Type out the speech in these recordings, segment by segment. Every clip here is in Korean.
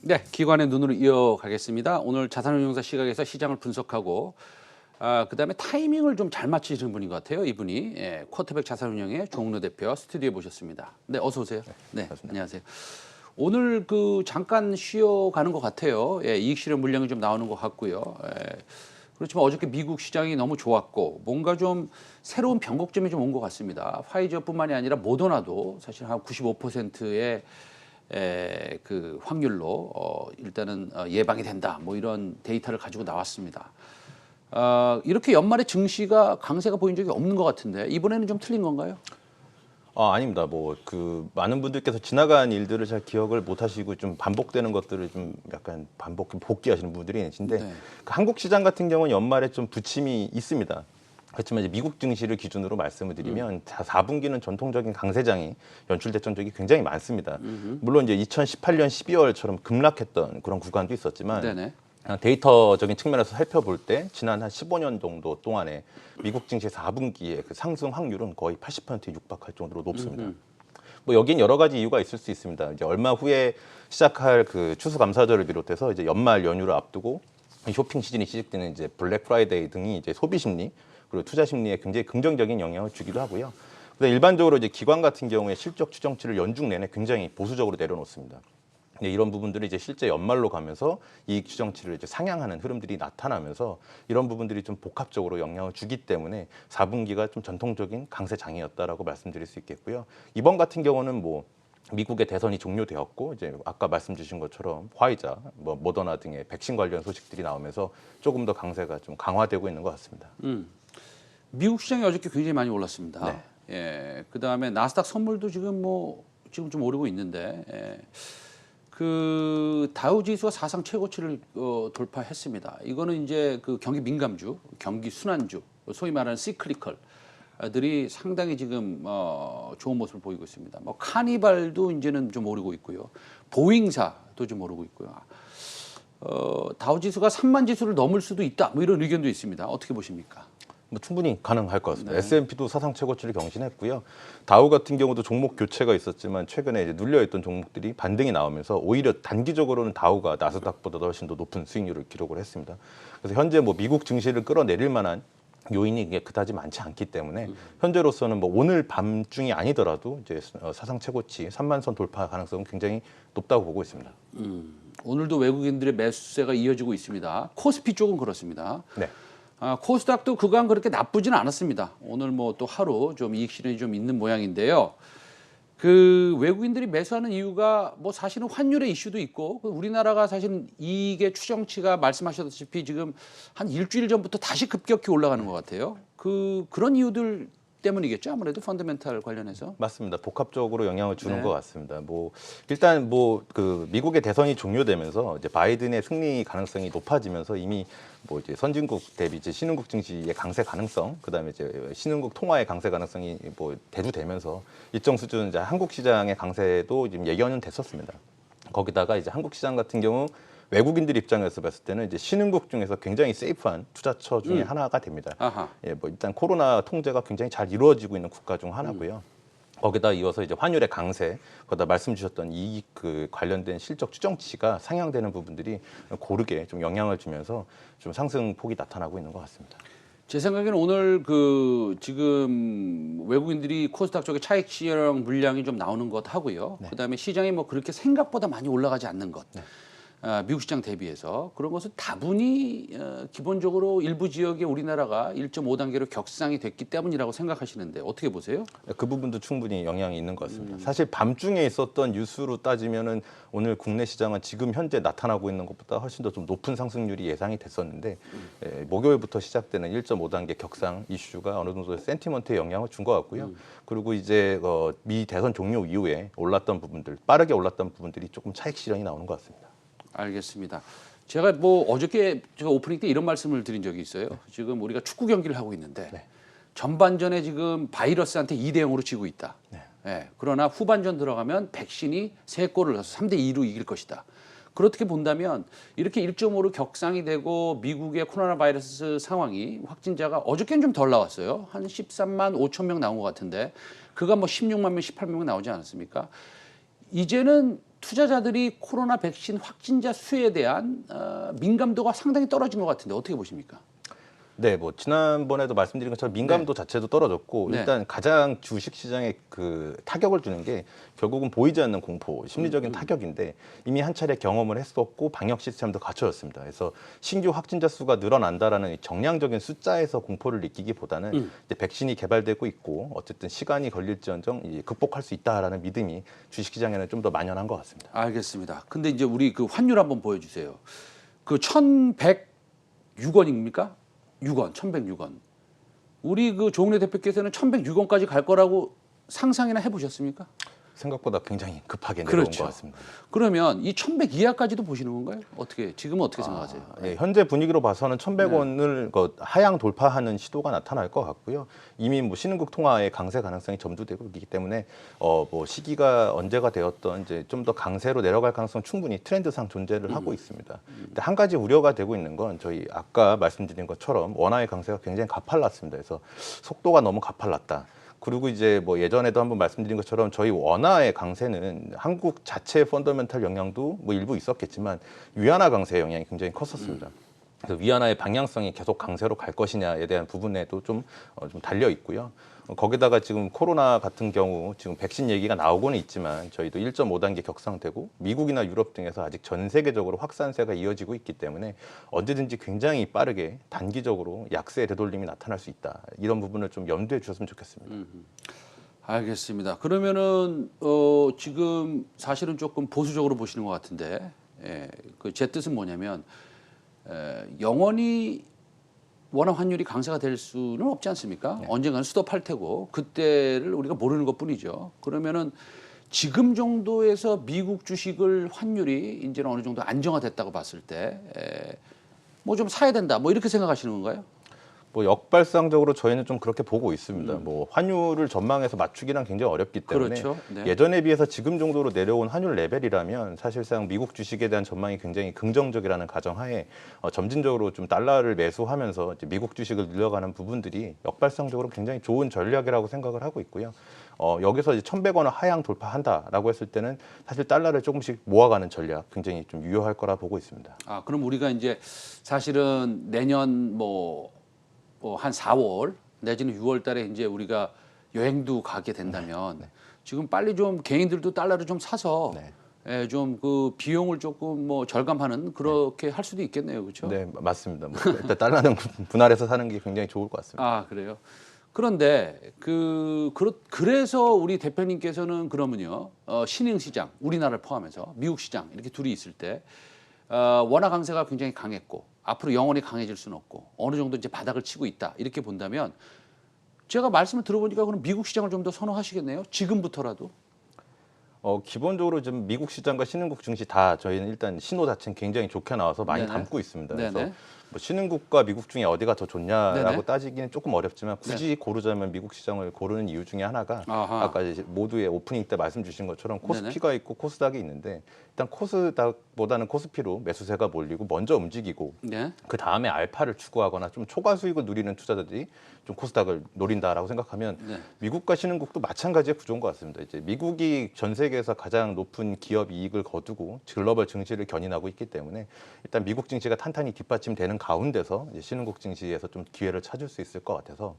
네, 기관의 눈으로 이어가겠습니다. 오늘 자산운용사 시각에서 시장을 분석하고 그다음에 타이밍을 좀 잘 맞추시는 분인 것 같아요. 이분이 쿼터백 자산운용의 조홍래 대표 스튜디오에 모셨습니다. 네, 어서 오세요. 네, 안녕하세요. 오늘 잠깐 쉬어가는 것 같아요. 이익 실현 물량이 좀 나오는 것 같고요. 그렇지만 어저께 미국 시장이 너무 좋았고 뭔가 좀 새로운 변곡점이 좀 온 것 같습니다. 화이저뿐만이 아니라 모더나도 사실 한 95%의 그 확률로 일단은 예방이 된다. 뭐 이런 데이터를 가지고 나왔습니다. 이렇게 연말에 증시가 강세가 보인 적이 없는 것 같은데 이번에는 좀 틀린 건가요? 아닙니다. 많은 분들께서 지나간 일들을 잘 기억을 못 하시고 좀 반복되는 것들을 좀 약간 복귀하시는 분들이 계신데 네. 그 한국 시장 같은 경우는 연말에 좀 부침이 있습니다. 그렇지만 이제 미국 증시를 기준으로 말씀을 드리면 4분기는 전통적인 강세장이 연출됐던 적이 굉장히 많습니다. 물론 이제 2018년 12월처럼 급락했던 그런 구간도 있었지만 네네. 데이터적인 측면에서 살펴볼 때 지난 한 15년 정도 동안에 미국 증시 4분기의 그 상승 확률은 거의 80%에 육박할 정도로 높습니다. 뭐 여긴 여러 가지 이유가 있을 수 있습니다. 이제 얼마 후에 시작할 그 추수감사절을 비롯해서 이제 연말 연휴를 앞두고 쇼핑 시즌이 시작되는 이제 블랙 프라이데이 등이 이제 소비 심리 그리고 투자 심리에 굉장히 긍정적인 영향을 주기도 하고요. 근데 일반적으로 이제 기관 같은 경우에 실적 추정치를 연중 내내 굉장히 보수적으로 내려놓습니다. 이런 부분들이 이제 실제 연말로 가면서 이익 추정치를 이제 상향하는 흐름들이 나타나면서 이런 부분들이 좀 복합적으로 영향을 주기 때문에 4분기가 좀 전통적인 강세장이었다라고 말씀드릴 수 있겠고요. 이번 같은 경우는 뭐 미국의 대선이 종료되었고 이제 아까 말씀 주신 것처럼 화이자, 뭐 모더나 등의 백신 관련 소식들이 나오면서 조금 더 강세가 좀 강화되고 있는 것 같습니다. 미국 시장이 어저께 굉장히 많이 올랐습니다. 네. 그다음에 나스닥 선물도 지금 좀 오르고 있는데 그 다우 지수가 사상 최고치를 돌파했습니다. 이거는 이제 그 경기 민감주, 경기 순환주, 소위 말하는 시클리컬들이 상당히 지금 좋은 모습을 보이고 있습니다. 뭐 카니발도 이제는 좀 오르고 있고요. 보잉사도 좀 오르고 있고요. 다우 지수가 3만 지수를 넘을 수도 있다. 뭐 이런 의견도 있습니다. 어떻게 보십니까? 뭐 충분히 가능할 것 같습니다. 네. S&P도 사상 최고치를 경신했고요. 다우 같은 경우도 종목 교체가 있었지만 최근에 이제 눌려있던 종목들이 반등이 나오면서 오히려 단기적으로는 다우가 나스닥보다 훨씬 더 높은 수익률을 기록을 했습니다. 그래서 현재 뭐 미국 증시를 끌어내릴 만한 요인이 이게 그다지 많지 않기 때문에 현재로서는 뭐 오늘 밤중이 아니더라도 이제 사상 최고치 3만 선 돌파 가능성은 굉장히 높다고 보고 있습니다. 오늘도 외국인들의 매수세가 이어지고 있습니다. 코스피 쪽은 그렇습니다. 네. 코스닥도 그간 그렇게 나쁘지는 않았습니다. 오늘 뭐 또 하루 좀 이익 실현이 좀 있는 모양인데요. 그 외국인들이 매수하는 이유가 뭐 사실은 환율의 이슈도 있고 우리나라가 사실 이익의 추정치가 말씀하셨다시피 지금 한 일주일 전부터 다시 급격히 올라가는 것 같아요. 그런 이유들 때문이겠죠. 아무래도 펀더멘탈 관련해서. 맞습니다. 복합적으로 영향을 주는 네. 것 같습니다. 일단 그 미국의 대선이 종료되면서 이제 바이든의 승리 가능성이 높아지면서 이미 뭐 이제 선진국 대비 이제 신흥국 증시의 강세 가능성, 그다음에 이제 신흥국 통화의 강세 가능성이 뭐 대두되면서 일정 수준 이제 한국 시장의 강세도 지금 예견은 됐었습니다. 거기다가 이제 한국 시장 같은 경우 외국인들 입장에서 봤을 때는 이제 신흥국 중에서 굉장히 세이프한 투자처 중에 하나가 됩니다. 아하. 뭐 일단 코로나 통제가 굉장히 잘 이루어지고 있는 국가 중 하나고요. 거기다 이어서 이제 환율의 강세, 거기다 말씀 주셨던 이익 그 관련된 실적 추정치가 상향되는 부분들이 고르게 좀 영향을 주면서 좀 상승폭이 나타나고 있는 것 같습니다. 제 생각에는 오늘 지금 외국인들이 코스닥 쪽에 차익 실현 물량이 좀 나오는 것 하고요. 네. 그다음에 시장이 뭐 그렇게 생각보다 많이 올라가지 않는 것. 미국 시장 대비해서 그런 것은 다분히 기본적으로 일부 지역에 우리나라가 1.5단계로 격상이 됐기 때문이라고 생각하시는데 어떻게 보세요? 그 부분도 충분히 영향이 있는 것 같습니다. 사실 밤중에 있었던 뉴스로 따지면은 오늘 국내 시장은 지금 현재 나타나고 있는 것보다 훨씬 더 좀 높은 상승률이 예상이 됐었는데 목요일부터 시작되는 1.5단계 격상 이슈가 어느 정도 센티먼트에 영향을 준 것 같고요. 그리고 이제 미 대선 종료 이후에 올랐던 부분들, 빠르게 올랐던 부분들이 조금 차익 실현이 나오는 것 같습니다. 알겠습니다. 제가 뭐 어저께 제가 오프닝 때 이런 말씀을 드린 적이 있어요. 지금 우리가 축구 경기를 하고 있는데 전반전에 지금 바이러스한테 2대 0으로 지고 있다. 그러나 후반전 들어가면 백신이 3골을 넣어서 3대 2로 이길 것이다. 그렇게 본다면 이렇게 1.5로 격상이 되고 미국의 코로나 바이러스 상황이 확진자가 어저께는 좀 덜 나왔어요. 한 13만 5천 명 나온 것 같은데 그가 뭐 16만 명, 18만 명 나오지 않았습니까? 이제는 투자자들이 코로나 백신 확진자 수에 대한 민감도가 상당히 떨어진 것 같은데 어떻게 보십니까? 네, 뭐 지난번에도 말씀드린 것처럼 민감도 자체도 떨어졌고 네. 일단 가장 주식 시장에 그 타격을 주는 게 결국은 보이지 않는 공포, 심리적인 타격인데 이미 한 차례 경험을 했었고 방역 시스템도 갖춰졌습니다. 그래서 신규 확진자 수가 늘어난다라는 이 정량적인 숫자에서 공포를 느끼기보다는 이제 백신이 개발되고 있고 어쨌든 시간이 걸릴지언정 이제 극복할 수 있다라는 믿음이 주식 시장에는 좀 더 만연한 것 같습니다. 알겠습니다. 근데 이제 우리 그 환율 한번 보여주세요. 그 1,106원입니까? 6원, 1,106원. 우리 그 조은혜 대표께서는 1,106원까지 갈 거라고 상상이나 해보셨습니까? 생각보다 굉장히 급하게 내려온 그렇죠. 것 같습니다. 그러면 이 1,100 이하까지도 보시는 건가요? 지금은 어떻게 생각하세요? 예, 현재 분위기로 봐서는 1,100원을 하향 돌파하는 시도가 나타날 것 같고요. 이미 뭐 신흥국 통화의 강세 가능성이 점주되고 있기 때문에 뭐 시기가 언제가 되었던 이제 좀 더 강세로 내려갈 가능성 충분히 트렌드상 존재를 하고 있습니다. 근데 한 가지 우려가 되고 있는 건 저희 아까 말씀드린 것처럼 원화의 강세가 굉장히 가팔랐습니다. 그래서 속도가 너무 가팔랐다. 그리고 이제 뭐 예전에도 한번 말씀드린 것처럼 저희 원화의 강세는 한국 자체의 펀더멘탈 영향도 뭐 일부 있었겠지만 위안화 강세의 영향이 굉장히 컸었습니다. 그래서 위안화의 방향성이 계속 강세로 갈 것이냐에 대한 부분에도 좀 달려 있고요. 거기다가 지금 코로나 같은 경우 지금 백신 얘기가 나오고는 있지만 저희도 1.5단계 격상되고 미국이나 유럽 등에서 아직 전 세계적으로 확산세가 이어지고 있기 때문에 언제든지 굉장히 빠르게 단기적으로 약세 되돌림이 나타날 수 있다. 이런 부분을 좀 염두에 주셨으면 좋겠습니다. 알겠습니다. 그러면은 지금 사실은 조금 보수적으로 보시는 것 같은데, 그 제 뜻은 뭐냐면 영원히 원화 환율이 강세가 될 수는 없지 않습니까? 언젠가는 스톱할 테고 그때를 우리가 모르는 것뿐이죠. 그러면은 지금 정도에서 미국 주식을 환율이 이제는 어느 정도 안정화됐다고 봤을 때 뭐 좀 사야 된다. 뭐 이렇게 생각하시는 건가요? 뭐 역발상적으로 저희는 좀 그렇게 보고 있습니다. 뭐 환율을 전망해서 맞추기란 굉장히 어렵기 때문에 그렇죠. 네. 예전에 비해서 지금 정도로 내려온 환율 레벨이라면 사실상 미국 주식에 대한 전망이 굉장히 긍정적이라는 가정하에 점진적으로 좀 달러를 매수하면서 이제 미국 주식을 늘려가는 부분들이 역발상적으로 굉장히 좋은 전략이라고 생각을 하고 있고요. 여기서 이제 1,100원을 하향 돌파한다라고 했을 때는 사실 달러를 조금씩 모아가는 전략 굉장히 좀 유효할 거라 보고 있습니다. 그럼 우리가 이제 사실은 내년 한 4월 내지는 6월 달에 이제 우리가 여행도 가게 된다면 지금 빨리 좀 개인들도 달러를 좀 사서 좀 그 비용을 조금 뭐 절감하는 그렇게 할 수도 있겠네요. 그렇죠? 네, 맞습니다. 뭐 일단 달러는 분할해서 사는 게 굉장히 좋을 것 같습니다. 그래요. 그런데 그래서 우리 대표님께서는 그러면요. 신흥 시장, 우리나라를 포함해서 미국 시장 이렇게 둘이 있을 때 원화 강세가 굉장히 강했고 앞으로 영원히 강해질 수는 없고 어느 정도 이제 바닥을 치고 있다 이렇게 본다면 제가 말씀을 들어보니까 그럼 미국 시장을 좀 더 선호하시겠네요. 지금부터라도. 기본적으로 지금 미국 시장과 신흥국 증시 다 저희는 일단 신호 자체는 굉장히 좋게 나와서 많이 네네. 담고 있습니다. 네네. 그래서 뭐 신흥국과 미국 중에 어디가 더 좋냐라고 네네. 따지기는 조금 어렵지만 굳이 고르자면 미국 시장을 고르는 이유 중에 하나가 아하. 아까 이제 모두의 오프닝 때 말씀 주신 것처럼 코스피가 있고 코스닥이 있는데 일단 코스닥보다는 코스피로 매수세가 몰리고 먼저 움직이고 네. 그 다음에 알파를 추구하거나 좀 초과 수익을 누리는 투자자들이 좀 코스닥을 노린다라고 생각하면 네. 미국과 신흥국도 마찬가지의 구조인 것 같습니다. 이제 미국이 전 세계에서 가장 높은 기업 이익을 거두고 글로벌 증시를 견인하고 있기 때문에 일단 미국 증시가 탄탄히 뒷받침되는 가운데서 이제 신흥국 증시에서 좀 기회를 찾을 수 있을 것 같아서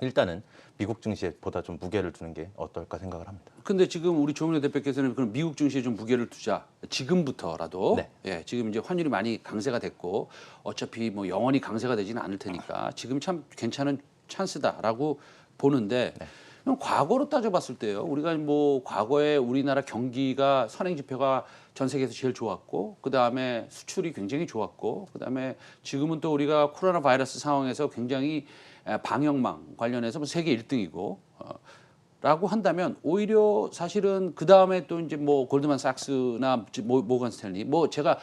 일단은 미국 증시에 보다 좀 무게를 두는 게 어떨까 생각을 합니다. 근데 지금 우리 조은혜 대표께서는 그럼 미국 증시에 좀 무게를 두자. 지금부터라도. 네. 지금 이제 환율이 많이 강세가 됐고 어차피 뭐 영원히 강세가 되지는 않을 테니까 지금 참 괜찮은 찬스다라고 보는데 그럼 과거로 따져봤을 때요. 우리가 뭐 과거에 우리나라 경기가 선행 지표가 전 세계에서 제일 좋았고 그 다음에 수출이 굉장히 좋았고 그 다음에 지금은 또 우리가 코로나 바이러스 상황에서 굉장히 방역망 관련해서 뭐 세계 1등이고 라고 한다면 오히려 사실은 그 다음에 또 이제 뭐 골드만삭스나 모건 스탠리 뭐 제가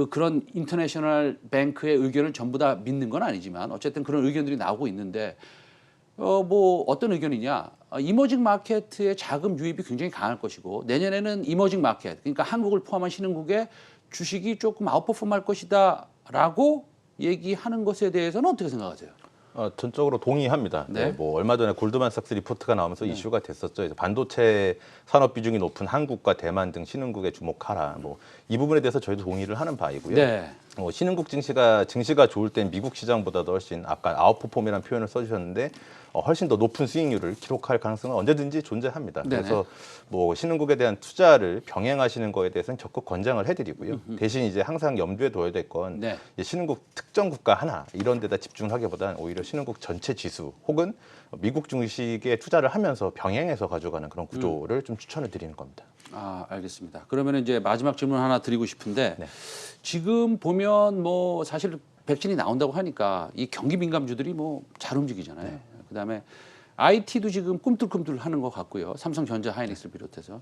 그런 인터내셔널 뱅크의 의견을 전부 다 믿는 건 아니지만 어쨌든 그런 의견들이 나오고 있는데 뭐 어떤 의견이냐 이머징 마켓의 자금 유입이 굉장히 강할 것이고 내년에는 이머징 마켓 그러니까 한국을 포함한 신흥국의 주식이 조금 아웃퍼폼할 것이다라고 얘기하는 것에 대해서는 어떻게 생각하세요? 전적으로 동의합니다. 네. 네, 뭐 얼마 전에 골드만삭스 리포트가 나오면서 이슈가 됐었죠. 이제 반도체 산업 비중이 높은 한국과 대만 등 신흥국에 주목하라. 뭐 이 부분에 대해서 저희도 동의를 하는 바이고요. 네. 신흥국 증시가 좋을 땐 미국 시장보다도 훨씬 아까 아웃퍼폼이라는 표현을 써주셨는데 훨씬 더 높은 수익률을 기록할 가능성은 언제든지 존재합니다. 네네. 그래서 뭐 신흥국에 대한 투자를 병행하시는 거에 대해서는 적극 권장을 해드리고요. 대신 이제 항상 염두에 둬야 될 건 네. 신흥국 특정 국가 하나 이런 데다 집중하기보다는 오히려 신흥국 전체 지수 혹은 미국 주식에 투자를 하면서 병행해서 가져가는 그런 구조를 좀 추천을 드리는 겁니다. 아, 알겠습니다. 그러면 이제 마지막 질문 하나 드리고 싶은데 네. 지금 보면 뭐 사실 백신이 나온다고 하니까 이 경기 민감주들이 뭐 잘 움직이잖아요. 네. 그다음에 IT도 지금 꿈틀꿈틀 하는 것 같고요. 삼성전자, 하이닉스를 비롯해서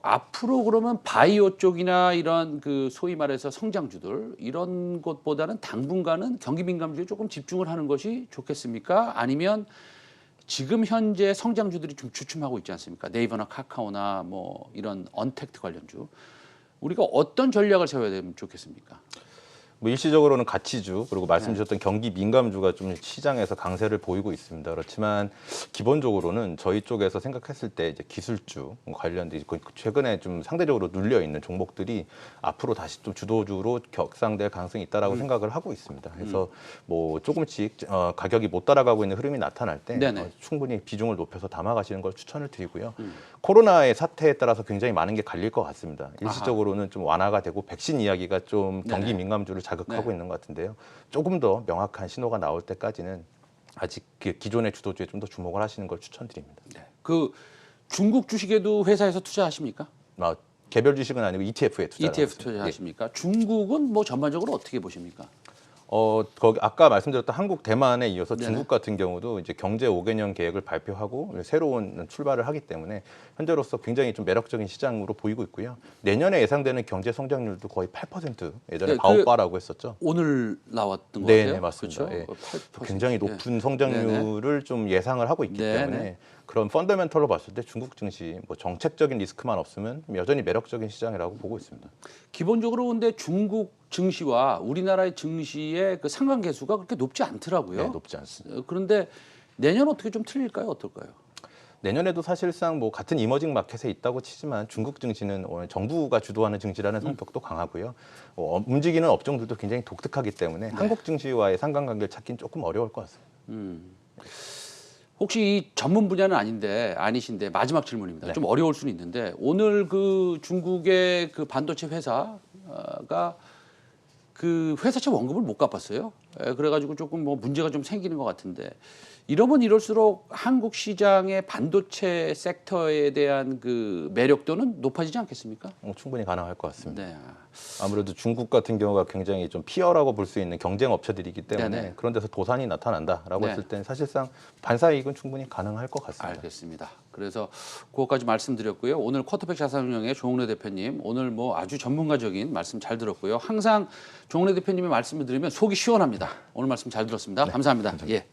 앞으로 그러면 바이오 쪽이나 이런 그 소위 말해서 성장주들 이런 것보다는 당분간은 경기 민감주에 조금 집중을 하는 것이 좋겠습니까? 아니면 지금 현재 성장주들이 좀 주춤하고 있지 않습니까? 네이버나 카카오나 뭐 이런 언택트 관련주 우리가 어떤 전략을 세워야 되면 좋겠습니까? 뭐 일시적으로는 가치주 그리고 말씀 주셨던 경기 민감주가 좀 시장에서 강세를 보이고 있습니다. 그렇지만 기본적으로는 저희 쪽에서 생각했을 때 이제 기술주 관련된 최근에 좀 상대적으로 눌려 있는 종목들이 앞으로 다시 좀 주도주로 격상될 가능성이 있다라고 생각을 하고 있습니다. 그래서 뭐 조금씩 가격이 못 따라가고 있는 흐름이 나타날 때 네네. 충분히 비중을 높여서 담아가시는 걸 추천을 드리고요. 코로나의 사태에 따라서 굉장히 많은 게 갈릴 것 같습니다. 일시적으로는 좀 완화가 되고 백신 이야기가 좀 경기 네네. 민감주를 자극하고 네. 있는 것 같은데요. 조금 더 명확한 신호가 나올 때까지는 아직 그 기존의 주도주에 좀 더 주목을 하시는 걸 추천드립니다. 네. 그 중국 주식에도 회사에서 투자하십니까? 개별 주식은 아니고 ETF에 투자를 ETF 하고 있습니다. 투자하십니까? 중국은 뭐 전반적으로 어떻게 보십니까? 거기 아까 말씀드렸던 한국, 대만에 이어서 네네. 중국 같은 경우도 이제 경제 5개년 계획을 발표하고 새로운 출발을 하기 때문에 현재로서 굉장히 좀 매력적인 시장으로 보이고 있고요. 내년에 예상되는 경제 성장률도 거의 8% 예전에 네, 바오바라고 했었죠. 오늘 나왔던 것 네, 같아요. 네, 맞습니다. 그렇죠? 예. 8%. 굉장히 높은 성장률을 좀 예상을 하고 있기 네네. 때문에 그런 펀더멘털로 봤을 때 중국 증시 뭐 정책적인 리스크만 없으면 여전히 매력적인 시장이라고 보고 있습니다. 기본적으로 근데 중국 증시와 우리나라의 증시의 그 상관계수가 그렇게 높지 않더라고요. 네, 높지 않습니다. 그런데 내년 어떻게 좀 틀릴까요? 어떨까요? 내년에도 사실상 뭐 같은 이머징 마켓에 있다고 치지만 중국 증시는 정부가 주도하는 증시라는 성격도 강하고요. 움직이는 업종들도 굉장히 독특하기 때문에 한국 증시와의 상관관계를 찾기는 조금 어려울 것 같습니다. 혹시 이 전문 분야는 아니신데 마지막 질문입니다. 네. 좀 어려울 수는 있는데 오늘 그 중국의 그 반도체 회사가 그 회사채 원금을 못 갚았어요. 그래가지고 조금 뭐 문제가 좀 생기는 것 같은데 이러면 이럴수록 한국 시장의 반도체 섹터에 대한 그 매력도는 높아지지 않겠습니까? 충분히 가능할 것 같습니다. 네. 아무래도 중국 같은 경우가 굉장히 좀 피어라고 볼 수 있는 경쟁 업체들이기 때문에 네네. 그런 데서 도산이 나타난다라고 네. 했을 때는 사실상 반사이익은 충분히 가능할 것 같습니다. 알겠습니다. 그래서 그것까지 말씀드렸고요. 오늘 쿼터백 자산운용의 조홍래 대표님 오늘 뭐 아주 전문가적인 말씀 잘 들었고요. 항상 조홍래 대표님의 말씀을 들으면 속이 시원합니다. 오늘 말씀 잘 들었습니다. 감사합니다. 예.